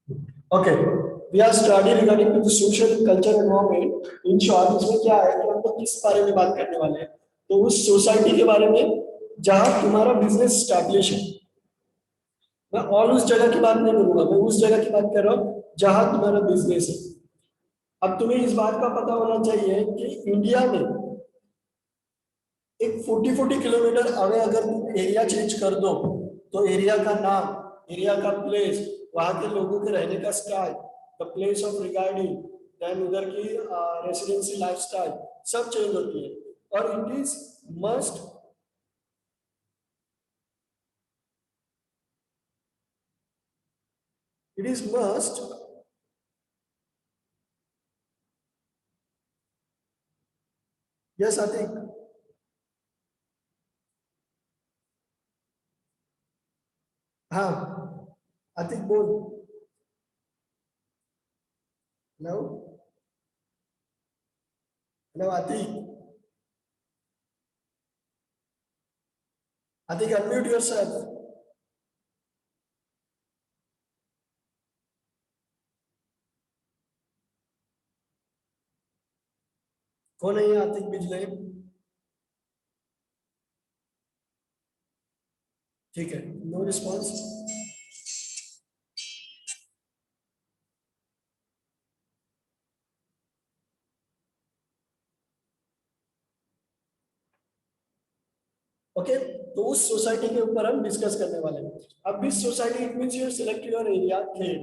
Okay, we are study regarding to the social culture environment. In short इसमें क्या है कि हम लोग किस बारे में बात करने वाले हैं, तो उस सोसाइटी के बारे में जहां तुम्हारा बिजनेस स्टैब्लिश है। मैं ऑल उस जगह की बात नहीं करूंगा, मैं उस जगह की बात कर रहा हूँ जहां तुम्हारा बिजनेस है। अब तुम्हें इस बात का पता होना चाहिए कि इंडिया में एक 40-40 किलोमीटर अवे अगर तुम एरिया चेंज कर दो, तो एरिया का नाम, एरिया का प्लेस, वहां के लोगों के रहने का style, the place of regarding, then उधर की रेसिडेंसी लाइफस्टाइल सब चेंज होती है। और it is must, it is must. Yes Atiq. हाँ आतिक बोल। Hello. Hello Atiq. Atiq unmute yourself. कौन है ये आतिक बिजले? ठीक है, नो रिस्पॉन्स। ओके, तो उस सोसाइटी के ऊपर हम डिस्कस करने वाले हैं। अब इस society, it means you select your area Khed.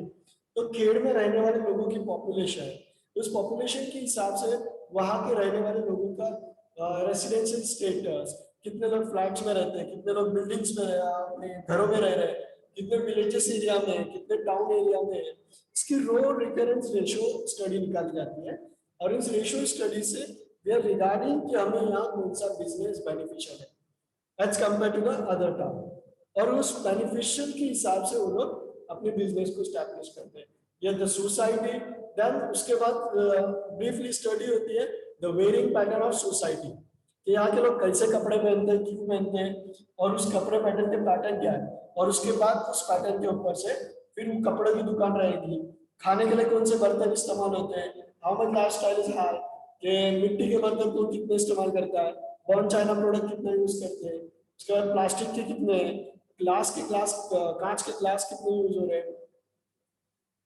तो खेड़ में रहने वाले लोगों की पॉपुलेशन है, उस पॉपुलेशन के हिसाब से वहां के रहने वाले लोगों का रेसिडेंशियल स्टेटस, कितने लोग फ्लैट्स में रहते हैं, कितने लोग बिल्डिंग्स में अपने घरों में रह रहे हैं, कितने विलेजेस एरिया में है, कितने टाउन एरिया में है, इसकी रो रिकरेंस रेशियो स्टडी निकाली जाती है। और इस रेशियो स्टडी से वी आर रिगार्डिंग कि हमें यहाँ कौन सा बिजनेस बेनिफिशियल है as compare to the other town. और उस बेनिफिशियल के हिसाब से वो लोग अपने बिजनेस को स्टैब्लिश करते हैं। ये द सोसाइटी, देन उसके बाद ब्रीफली स्टडी होती है the wearing pattern of society, कि यहाँ के लोग कैसे कपड़े पहनते हैं, क्यों पहनते हैं, और उस कपड़े पैटर्न के पैटर्न क्या है। और उसके बाद उस पैटर्न के ऊपर से फिर वो कपड़े की दुकान रहेगी, खाने के लिए कौन से बर्तन इस्तेमाल होते हैं, how much life style is high, कि मिट्टी के बर्तन को कितने इस्तेमाल करता है, बॉन चाइना प्रोडक्ट कितना यूज करते हैं, उसके बाद प्लास्टिक के कितने हैं, ग्लास कांच के ग्लास कितने यूज हो रहे हैं।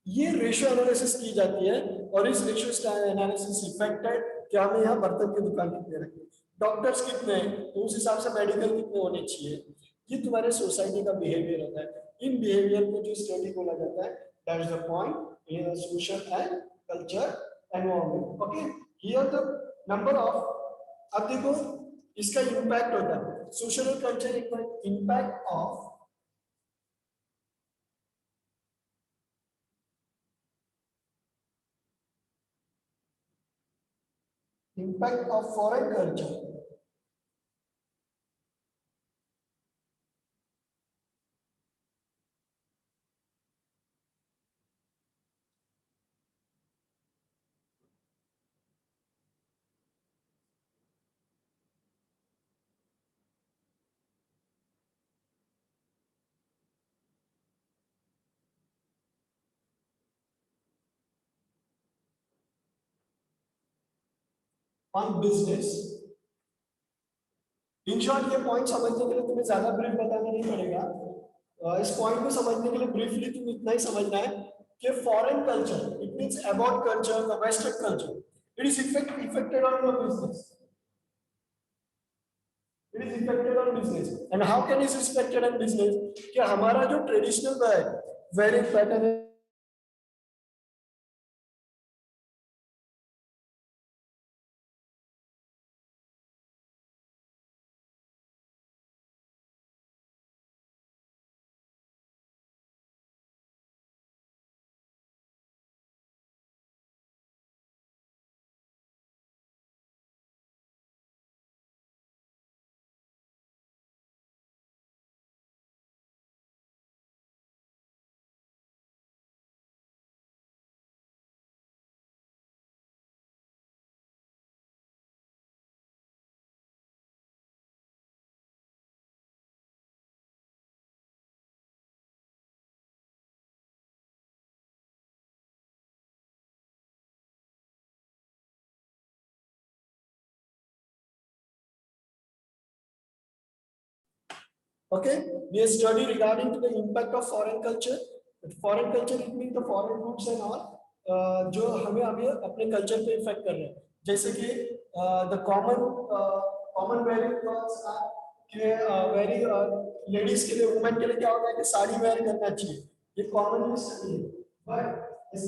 ये रेशियो एनालिसिस की जाती है। और इस रेशियो एनालिसिस इफेक्टेड कि हमें यहाँ बर्तन की दुकान कितने रखनी, डॉक्टर्स कितने हैं, तो उस हिसाब से मेडिकल कितने होने चाहिए। ये तुम्हारे सोसाइटी का बिहेवियर होता है। इन बिहेवियर को जो स्टडी बोला जाता है, that is the point in social and culture environment. Okay, here the number of, अब देखो इसका इम्पैक्ट होता है सोशल और culture, impact of, impact of foreign culture on business. In short ये पॉइंट समझने के लिए तुम्हें ज्यादा ब्रीफ बताना नहीं पड़ेगा। इस पॉइंट को समझने के लिए ब्रीफली तुम इतना ही समझना है कि foreign culture, it means about culture, the western culture, it is affected on your business, it is affected on business. And how can is affected on business, कि हमारा जो ट्रेडिशनल है वेरिंग पैटर्न है, Okay, we have studied regarding to the impact of foreign culture. Foreign culture it means the foreign goods and all जो हमें अभी अपने culture पे इफेक्ट कर रहे हैं, जैसे कि द कॉमन वैल्यू क्लॉथ्स के वेरी लेडीज के लिए, वुमेन के लिए क्या होता है कि साड़ी वेयर करना चाहिए, ये कॉमनली स्टडी है, बट इस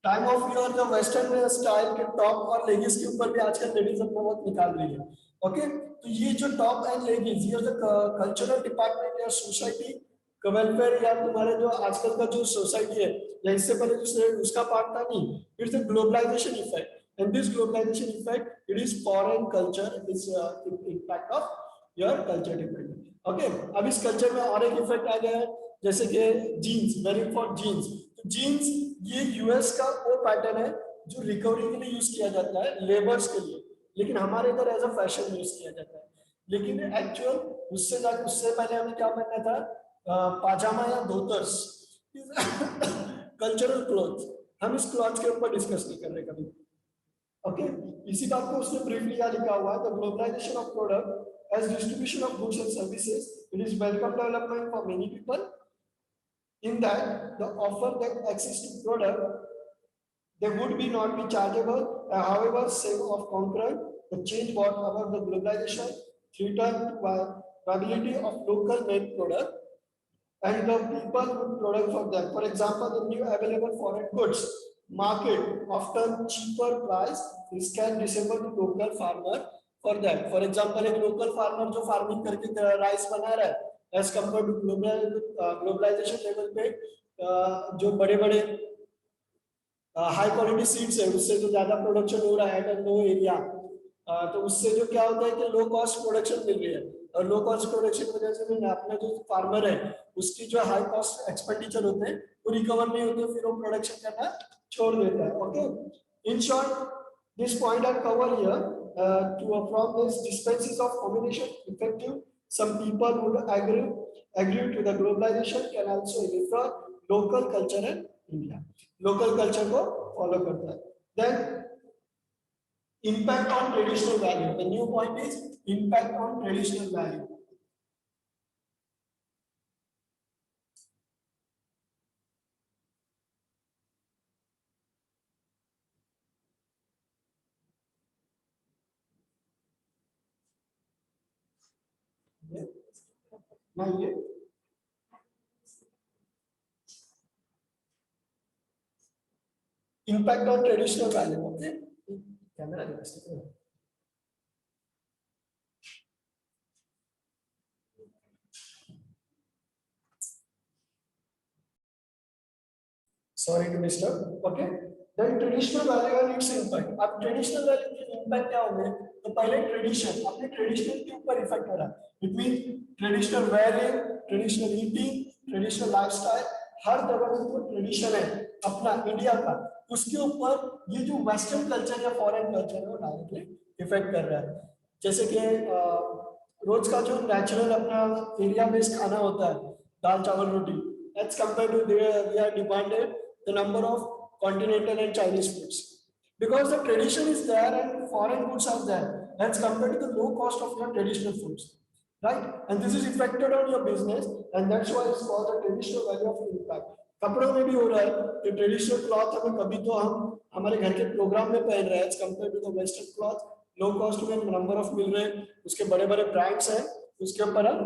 टाइम ऑफ ईयर जो वेस्टर्न स्टाइल के टॉप और लेगिंग्स के ऊपर भी आजकल लेडीज अपना बहुत निकाल रही है। ओके, तो ये जो टॉप एंड लेगिंग्स, ये जो कल्चरल डिपार्टमेंट या सोसाइटी का वेलफेयर या तुम्हारे जो आजकल का जो सोसाइटी है या इससे पहले जो उसका पार्ट था नहीं, it's the globalisation effect, and this globalisation effect it is foreign culture, is impact of your culture dependent. Okay, अब इस कल्चर में और एक इफेक्ट आ गया है, जैसे कि जीन्स, वेरी फॉर जीन्स। तो जीन्स ये यूएस का वो पैटर्न है जो रिकवरी के लिए यूज किया जाता है लेबर्स के लिए, लेकिन हमारे इधर एज अ फैशन यूज किया जाता है। लेकिन एक्चुअल उससे पहले हमें क्या पहनना था, पाजामा या धोतर्स, कल्चरल क्लॉथ। हम इस क्लॉथ के ऊपर डिस्कस नहीं कर रहे कभी। ओके, इसी बात को उसने ब्रीफली यहाँ लिखा हुआ है, the globalisation of product as distribution of goods and services, it is welcome development for many people in that the offer that access to product they would be not be chargeable. However, same of concurrent the change brought about the globalization threatened by viability of local made product and the people would product for them. For example, the new available foreign goods market often cheaper price is can disable to local farmer for that. For example, एक local farmer जो farming करके rice बना रहा है as compared to globalization level पे जो बड़े-बड़े high quality seeds है उससे जो ज्यादा प्रोडक्शन हो रहा है एट लो एरिया, तो उससे जो क्या होता है कि लो कॉस्ट प्रोडक्शन मिल रही है, और लो कॉस्ट प्रोडक्शन की वजह से अपना जो फार्मर है उसकी जो हाई कॉस्ट एक्सपेंडिचर होते हैं वो रिकवर नहीं होते, फिर वो प्रोडक्शन करना छोड़ देता है। Okay, in short this point I cover here, from this dispenses of combination effective, some people would agree to the globalization can also refer local culture in India, local culture को follow करता है। Then impact on traditional value, the new point is impact on traditional value. ये impact on traditional value. Okay, camera sorry to disturb. Okay, then traditional value and its impact. अब traditional value के impact क्या होंगे, तो पहले tradition, अपने traditional के ऊपर इफेक्ट हो रहा है, it means traditional wearing, traditional eating, traditional lifestyle, हर जगह में जो tradition है अपना इंडिया का उसके ऊपर ये जो वेस्टर्न कल्चर या फॉरेन कल्चर है वो डायरेक्टली इफेक्ट कर रहा है। जैसे कि रोज का जो नेचुरल अपना एरिया बेस्ड खाना होता है, दाल चावल रोटी, as compare to we are demanded the number of continental and Chinese foods, because the tradition is there and foreign goods are there as compared to the low cost of your traditional foods, right? And this is affected on your business, and that's why it's called the traditional value of impact. कपड़ों में भी हो रहा है कि traditional cloth हमें कभी तो हम हमारे घर के प्रोग्राम में पहन रहे हैं as compare to the western cloth, low cost में नंबर ऑफ मिल रहे हैं, उसके बड़े बड़े ब्रांड्स हैं, उसके ऊपर हम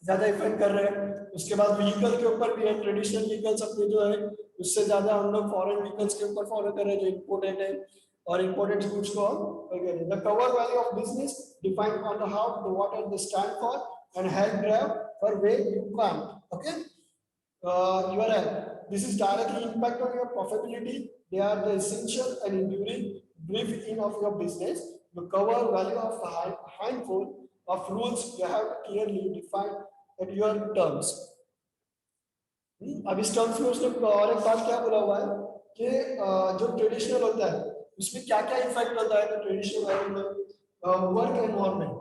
ज्यादा इफेक्ट कर रहे हैं। उसके बाद व्हीकल के ऊपर भी है, ट्रेडिशनल व्हीकल्स अपने जो है उससे ज्यादा हम लोग फॉरेन व्हीकल्स के ऊपर फॉलो कर रहे हैं जो इंपोर्टेड है, और इंपोर्टेड गुड्स को हम करें। The cover value of business defined on the how the what are the stand for and help drive for way you can. Okay, you are right. This is directly impact on your profitability. They are the essential and enduring brief in of your business. The cover value of a handful of rules you have clearly defined at your terms. अब इस terms में उसने और एक बात क्या बोला हुआ है कि जो ट्रेडिशनल होता है उसमें क्या क्या इफेक्ट होता है, तो ट्रेडिशनल वैल्यू में वर्क एनवायरनमेंट,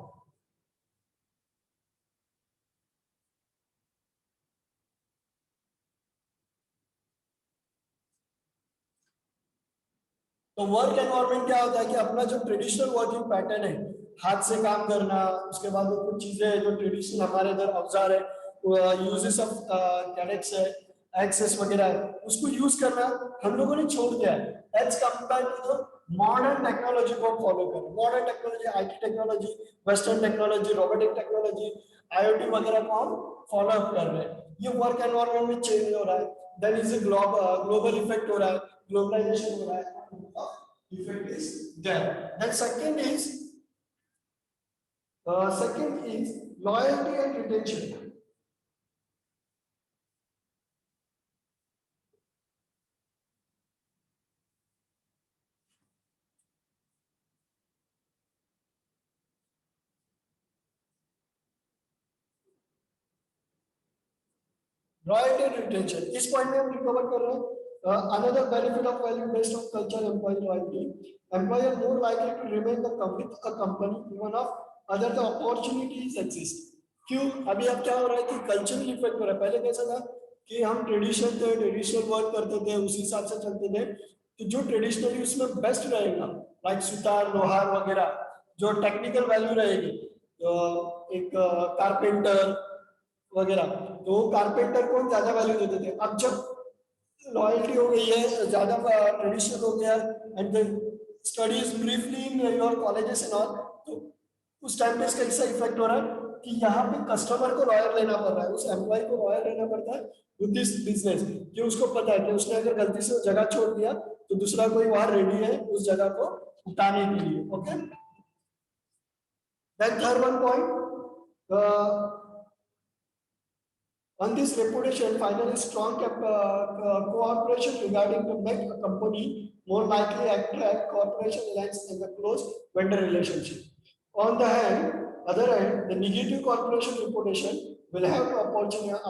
तो वर्क एनवायरनमेंट क्या होता है कि अपना जो ट्रेडिशनल वर्किंग पैटर्न है, हाथ से काम करना, उसके बाद वो कुछ चीजें जो ट्रेडिशनल हमारे इधर औजार है, यूजेस ऑफ कैडेट्स है, एक्सेस वगैरह है, उसको यूज करना हम लोगों ने छोड़ दिया है as compare to the modern technology को फॉलो करें। Modern technology, IT technology, western technology, robotic technology, IoT वगैरह को हम फॉलो अप कर रहे हैं। ये वर्क एनवायरनमेंट में चेंज हो रहा है, देन इज ग्लोबल इफेक्ट हो रहा है, ग्लोबलाइजेशन हो रहा है, effect is there. Then second is loyalty and retention. Loyalty and retention. इस पॉइंट में हम रिकवर कर रहे हैं. Another benefit of value based on culture employee loyalty. Employer more likely to remain with a company even if other the opportunities exist. क्यों? अभी अब क्या हो रहा है कि कल्चरल इफेक्ट हो रहा है. पहले कैसा था कि हम ट्रेडिशनल वर्क करते थे, उसी हिसाब से चलते थे. तो जो ट्रेडिशनली उसमें बेस्ट रहेगा, लाइक सुतार, लोहार वगैरह, जो टेक्निकल वैल्यू रहेगी, एक कारपेंटर वगैरह, तो कारपेंटर को ज्यादा वैल्यू देते थे. अब जब लॉयल्टी हो गई है, ज्यादा ट्रेडिशनल हो गया, and then studies briefly in your colleges and all, तो उस टाइम पे इसका ऐसा इफेक्ट हो रहा है कि यहाँ पे कस्टमर को लॉयर लेना पड़ रहा है, उस एम्प्लॉय को लॉयर लेना पड़ता है विद दिस बिजनेस, कि उसको पता है कि उसने अगर गलती से जगह छोड़ दिया तो दूसरा कोई वहां रेडी है उस जगह को उठाने के लिए. Okay, then third one point. On this reputation, finally, strong cooperation regarding to make a company more likely attract cooperation alliance in the close vendor relationship. On the other hand, the negative corporation reputation will have the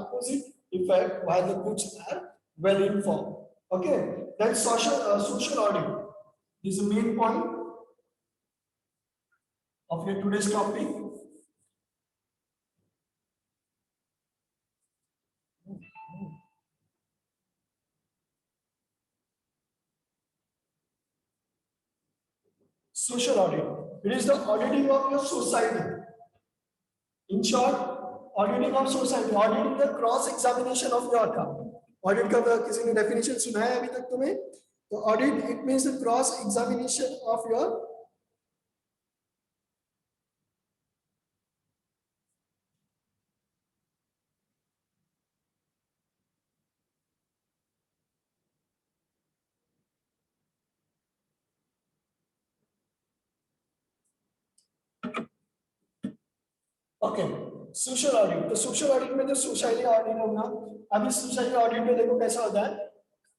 opposite effect while the goods are well informed. Okay, then social audit is the main point of your today's topic. Social audit. It is the auditing of your society. In short, auditing of society, auditing the cross examination of your account. Audit का किसी ने definition सुना है अभी तक तुम्हें? तो audit it means the cross examination of your okay. Social audit, तो सोशल ऑडिट में जो सोसाइटी ऑडिट होगा, अभी सोसाइटी ऑडिट में देखो कैसा होता है.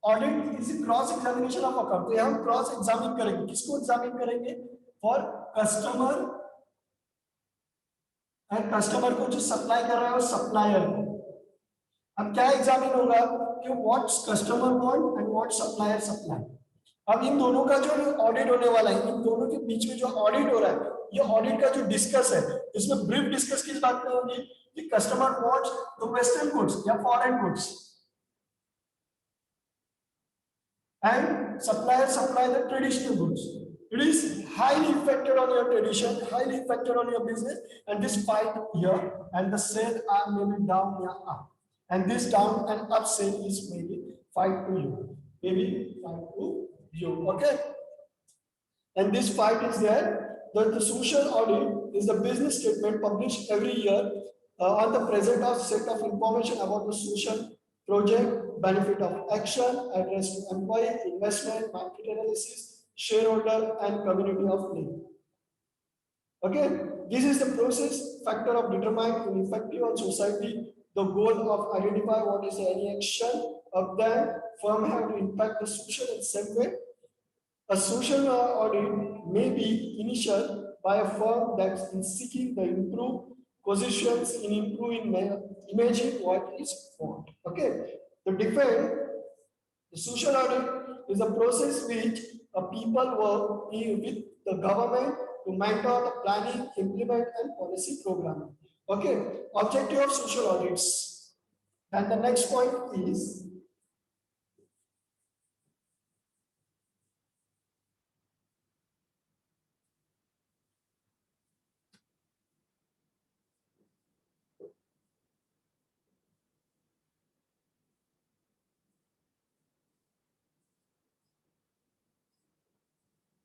Audit is cross examination of account. तो हम क्रॉस एग्जामिन करेंगे, किसको एग्जामिन करेंगे? फॉर कस्टमर, एंड कस्टमर को जो सप्लाई कर रहा है वो सप्लायर को. अब क्या एग्जामिन होगा कि what customer want and what supplier supply. अब इन दोनों का जो ऑडिट होने वाला है, इन दोनों के बीच में जो ऑडिट हो रहा है, ये ऑडिट का जो डिस्कस है, इसमें ब्रीफ डिस्कस किस बात पे होगी कि customer wants the western goods या foreign goods, and suppliers supply the traditional goods. It is highly affected on your tradition, highly affected on your business, and this fight here, and the sale are maybe down or up, and this down and up sale is maybe fight to you, maybe fight to you. Okay, and this fight is there. The social audit is the business statement published every year on the present of set of information about the social project, benefit of action, address to employee, investment, market analysis, shareholder, and community of link. Okay, this is the process factor of determining effective on society. The goal of identify what is any action of them firm have to impact the social in some way. A social audit may be initiated by a firm that's in seeking the improved positions in improving imaging what is want. Okay, the social audit is a process which people work with the government to mentor the planning, implement, and policy program. Okay, objective of social audits. And the next point is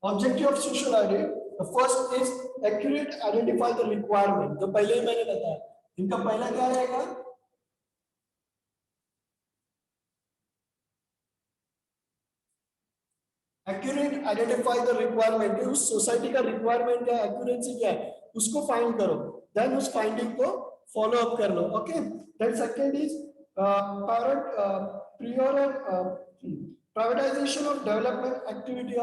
objective of social audit, the first is accurate identify the requirement, जो पहले ही मैंने बताया। इनका पहला क्या रहेगा, accurate identify the requirement, उस society का रिक्वायरमेंट क्या है, एक्यूरेसी क्या है, उसको फाइंड करो, देन उस फाइंडिंग को फॉलो अप कर लो। Okay, then second is privatisation of development activity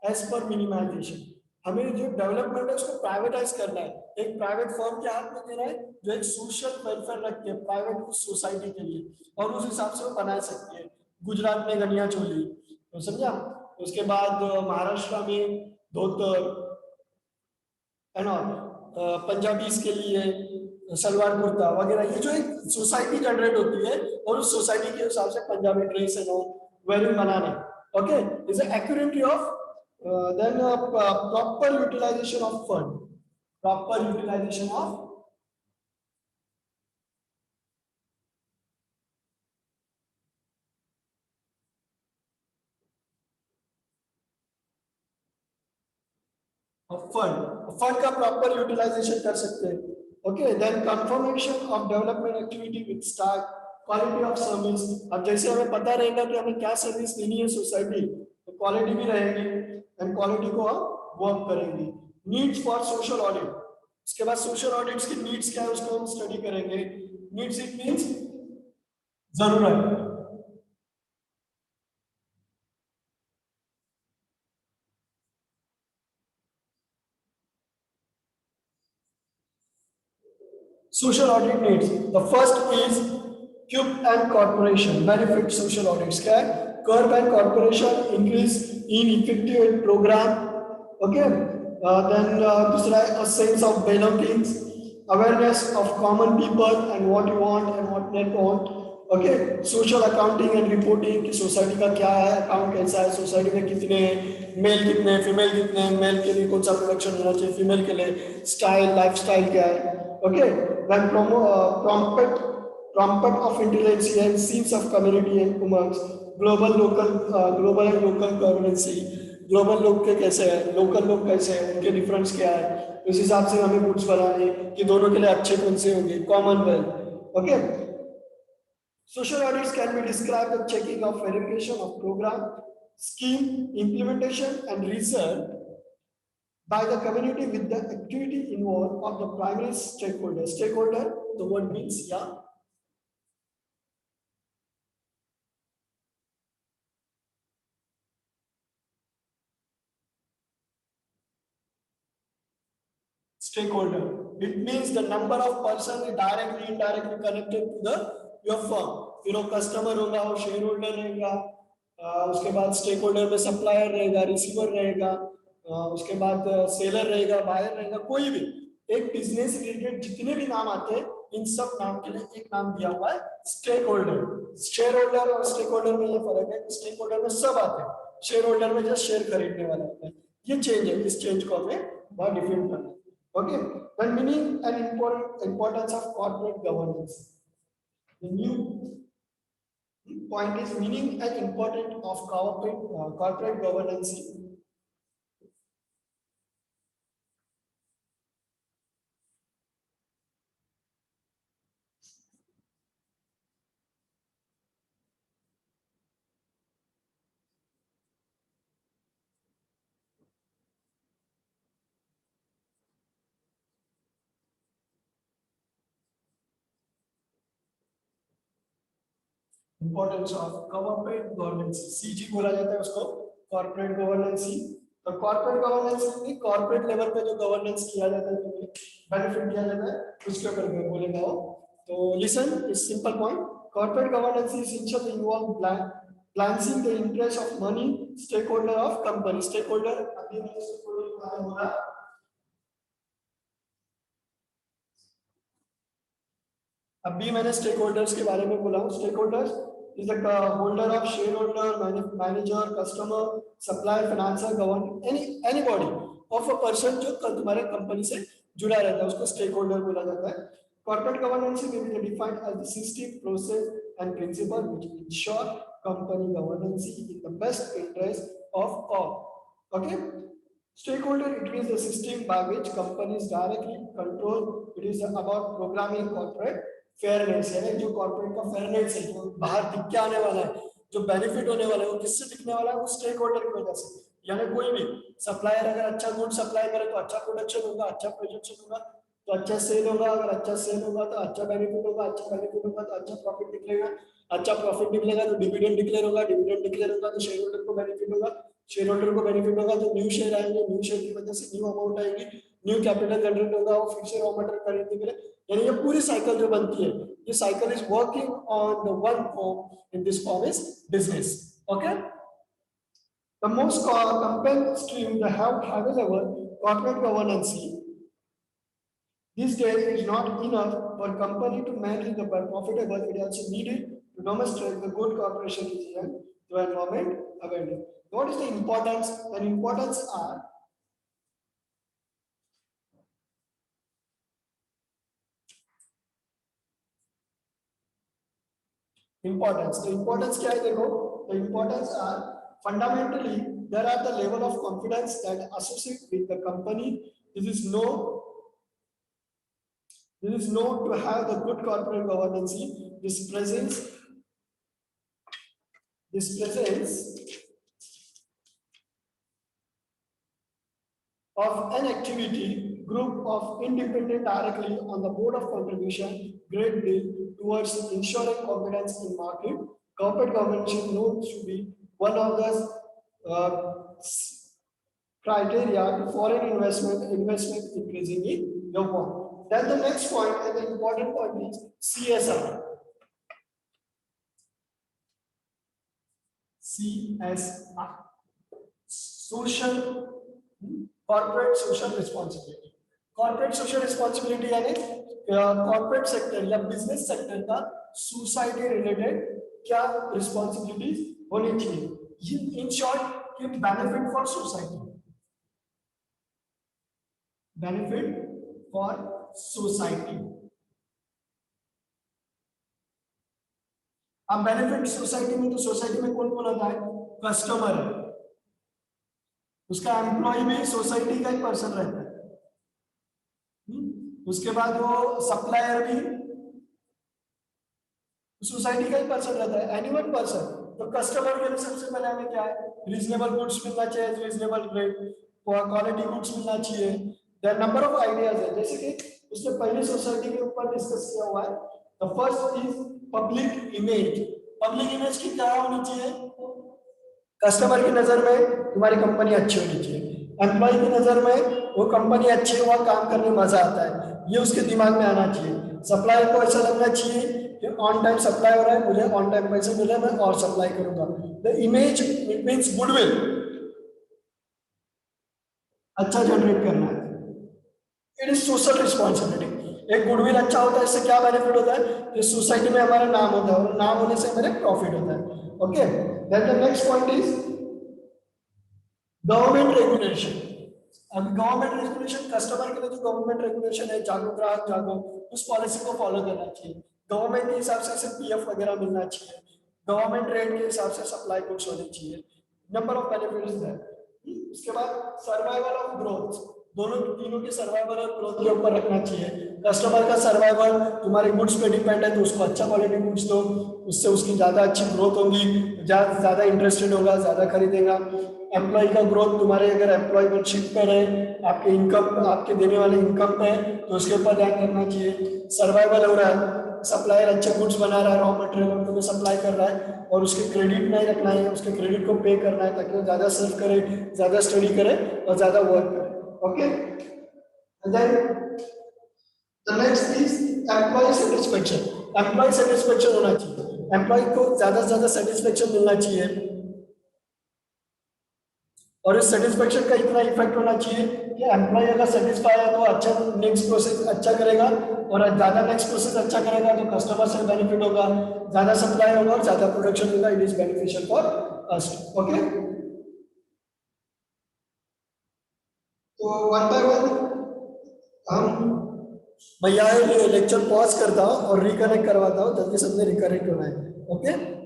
as per minimisation. हमें जो डेवलपमेंट है उसको प्राइवेटाइज करना है, एक प्राइवेट फर्म के हाथ में देना है जो एक सोशल वेलफेयर रखती है प्राइवेट उस सोसाइटी के लिए, और उस हिसाब से वो बना सकती है। गुजरात में गनिया चोली, तो समझा। उसके बाद महाराष्ट्र में धोतर है ना, पंजाबीज के लिए सलवार कुर्ता वगैरह, ये जो एक सोसाइटी जनरेट होती है और उस सोसाइटी के हिसाब से पंजाबी ड्रेस है नो वेयरिंग बनाना। Okay, is accurately of then proper utilisation of fund, proper utilisation of fund, fund का प्रॉपर यूटिलाइजेशन कर सकते हैं। Okay, then confirmation of development activity with start quality of service. अब जैसे हमें पता रहेगा कि हमें क्या सर्विस देनी है सोसाइटी, तो क्वालिटी भी रहेगी एंड क्वालिटी को हम वर्क करेंगे। नीड्स फॉर सोशल ऑडिट, उसके बाद सोशल ऑडिट्स की नीड्स क्या है उसको हम स्टडी करेंगे। नीड्स इट मींस जरूरत। Social audit needs. The first is CUB and corporation benefit social audits. क्या है? Curb and corporation increase in effective program. Okay. Then दूसरा है a sense of belongings, awareness of common people and what you want and what not want. Okay, social accounting and reporting की society का क्या है, account कैसा है, society में कितने मेल कितने फीमेल कितने, मेल के लिए कौन सा प्रोडक्शन होना चाहिए, फीमेल के लिए स्टाइल लाइफ स्टाइल क्या है। Okay, then trumpet of intelligence and scenes of community and umangs, global and local governance, global लोग के कैसे हैं, लोकल लोग कैसे हैं, उनके डिफरेंस क्या है, उस हिसाब से हमें गुड्स बनाने कि दोनों के लिए अच्छे कौन से होंगे, Commonwealth. Okay, social audits can be described as checking of verification of program, scheme, implementation, and result by the community with the activity involved of the primary stakeholder. Stakeholder, the word means, yeah. Stakeholder. It means the number of person directly, indirectly connected to the your firm. फिर वो customer होगा, वो share holder रहेगा, उसके बाद stake holder में supplier रहेगा, receiver रहेगा, उसके बाद सेलर रहेगा, बायर रहेगा, कोई भी एक बिजनेस रिलेटेड जितने भी नाम आते हैं इन सब नाम के लिए एक नाम दिया हुआ है स्टेक होल्डर। शेयर होल्डर और स्टेक होल्डर में ये फर्क है, स्टेक होल्डर में सब आते हैं, शेयर होल्डर में जस्ट शेयर खरीदने वाला होता है। ये चेंज है, इस चेंज को हमें बहुत डिफरेंट करना है। Okay, the meaning and importance of corporate governance. The new point is meaning and importance of corporate governance. Importance of corporate governance, CG बोला जाता है उसको, corporate governance। तो corporate governance में corporate level पे जो governance किया जाता है, जो benefit दिया जाता है, उसके ऊपर मैं बोलेगा वो। तो listen, is simple point. Corporate governance is essentially involve balancing the interest of money stakeholder of company. Stakeholder अभी मैंने stakeholder के बारे में बोला, अभी मैंने स्टेक होल्डर्स के बारे में बोला हूँ। Stake holders is the holder of share holder, manager, customer, supplier, financer, governor, anybody of a person जो तुम्हारे कंपनी से जुड़ा रहता है, उसको स्टेक होल्डर बोला जाता है। कॉर्पोरेट गवर्नेंस में भी defined as the system, process and principle which ensure company governance in the best interest of all. Okay, Stakeholder, it means the system by which companies directly control. It is about programming corporate fairness, यानी जो corporate का fairness है, जो बाहर दिख के आने वाला है, जो benefit होने वाला है, वो किससे दिखने वाला है, वो stakeholder की वजह से। यानी कोई भी supplier अगर अच्छा good supply करे तो अच्छा production होगा, अच्छा production होगा तो अच्छा सेल होगा, अगर अच्छा सेल होगा तो अच्छा बेनिफिट होगा, अच्छा बेनिफिट होगा तो अच्छा प्रॉफिट निकलेगा, अच्छा प्रॉफिट निकलेगा तो डिविडेंड डिक्लेयर होगा, डिविडेंड डिक्लेयर होगा तो शेयर होल्डर को बेनिफिट होगा, शेयर होल्डर को बेनिफिट होगा तो न्यू शेयर आएंगे, न्यू शेयर की वजह से न्यू अमाउंट आएगी, न्यू कैपिटल जनरेट होगा और फिर से रॉ मटेरियल खरीदने के लिए, यानी ये पूरी साइकिल जो बनती है, ये cycle is working on the one form, in this form is business. Okay, the most compelling stream they have available corporate governance. These days is not enough for company to manage the profitable. It also needed to demonstrate the good corporation is to environment awareness. What is the importance? The importance are importance. The importance क्या है देखो? The importance are fundamentally there are the level of confidence that associate with the company. This is known to have the good corporate governance. This presence of an activity group of independent directly on the board of contribution great deal towards ensuring confidence in market. Corporate governance is known to be one of the criteria to foreign investment increasing in your point. Then the next point and the important point is CSR. CSR, corporate social responsibility. Corporate social responsibility यानी corporate sector या business sector का society related क्या responsibilities होनी चाहिए. In short, benefit for society. Benefit for society. अब benefit society में, तो society में कौन कौन आता है? कस्टमर, उसका एम्प्लॉय भी सोसाइटी का ही पर्सन रहता है, उसके बाद वो सप्लायर भी सोसाइटी का ही पर्सन रहता है, एनी वन पर्सन। तो कस्टमर के लिए सबसे पहले हमें क्या है? रीजनेबल गुड्स मिलना चाहिए, रीजनेबल रेट, क्वालिटी गुड्स मिलना चाहिए। देयर नंबर ऑफ आइडियाज है, जैसे कि उसने पहले सोसाइटी के ऊपर डिस्कस किया हुआ है। The first is public image. Public image की क्या होनी चाहिए? कस्टमर की नजर में तुम्हारी कंपनी अच्छी होनी चाहिए, एम्प्लॉय की नजर में वो कंपनी अच्छी है, वहाँ काम करने में मजा आता है, ये उसके दिमाग में आना चाहिए। सप्लायर को ऐसा लगना चाहिए कि ऑन टाइम सप्लाई हो रहा है, मुझे ऑन टाइम पैसे मिले, मैं और सप्लाई करूंगा। The image it means goodwill, अच्छा जनरेट करना है। It is social responsibility. एक गुडविल अच्छा होता है, इससे क्या बेनिफिट होता है कि सोसाइटी में हमारा नाम होता है, और नाम होने से हमें प्रॉफिट होता है। Okay, then the next point is government regulation. अब गवर्नमेंट रेगुलेशन, कस्टमर के लिए जो गवर्नमेंट रेगुलेशन है, जागो ग्राहक जागो, उस पॉलिसी को फॉलो करना चाहिए। गवर्नमेंट के हिसाब से पीएफ वगैरह मिलना चाहिए, गवर्नमेंट रेट के हिसाब से सप्लाई गुड्स होनी चाहिए, नंबर ऑफ बेनिफिट्स है। उसके बाद सर्वाइवल ऑफ ग्रोथ, दोनों तीनों के सर्वाइवल और ग्रोथ के ऊपर रखना चाहिए। कस्टमर का सर्वाइवल तुम्हारे गुड्स पे डिपेंड है, तो उसको अच्छा क्वालिटी गुड्स दो, उससे उसकी ज़्यादा अच्छी ग्रोथ होगी, ज़्यादा इंटरेस्टेड होगा, ज़्यादा खरीदेगा। एम्प्लॉय का ग्रोथ, तुम्हारे अगर एम्प्लॉयमेंटशिप पर है, आपके इनकम, आपके देने वाले इनकम पे है, तो उसके ऊपर ध्यान रखना चाहिए। सर्वाइवल हो रहा है, सप्लायर अच्छे गुड्स बना रहा है, रॉ मटेरियल तुम्हें सप्लाई कर रहा है, और उसके क्रेडिट नहीं रखना है, उसके क्रेडिट को पे करना है, ताकि वो ज़्यादा सर्व करे, ज़्यादा स्टडी करे और ज़्यादा वर्क करे। Okay, then the next is employ satisfaction. Employ satisfaction होना चाहिए, एम्प्लॉय को ज़्यादा से ज़्यादा सेटिस्फेक्शन मिलना चाहिए, और इस सेटिस्फेक्शन का इतना इफेक्ट होना चाहिए कि एम्प्लॉय अगर सेटिस्फाई है तो अच्छा नेक्स्ट प्रोसेस अच्छा करेगा, और ज़्यादा नेक्स्ट प्रोसेस अच्छा करेगा तो कस्टमर से बेनिफिट होगा, ज़्यादा सप्लाई होगा और ज़्यादा प्रोडक्शन होगा। It is beneficial for us. Okay, तो वन बाय वन हम, मैं यहाँ लेक्चर पॉज करता हूँ और रिकनेक्ट करवाता हूँ, जल्दी सबने रिकनेक्ट होना है। ओके।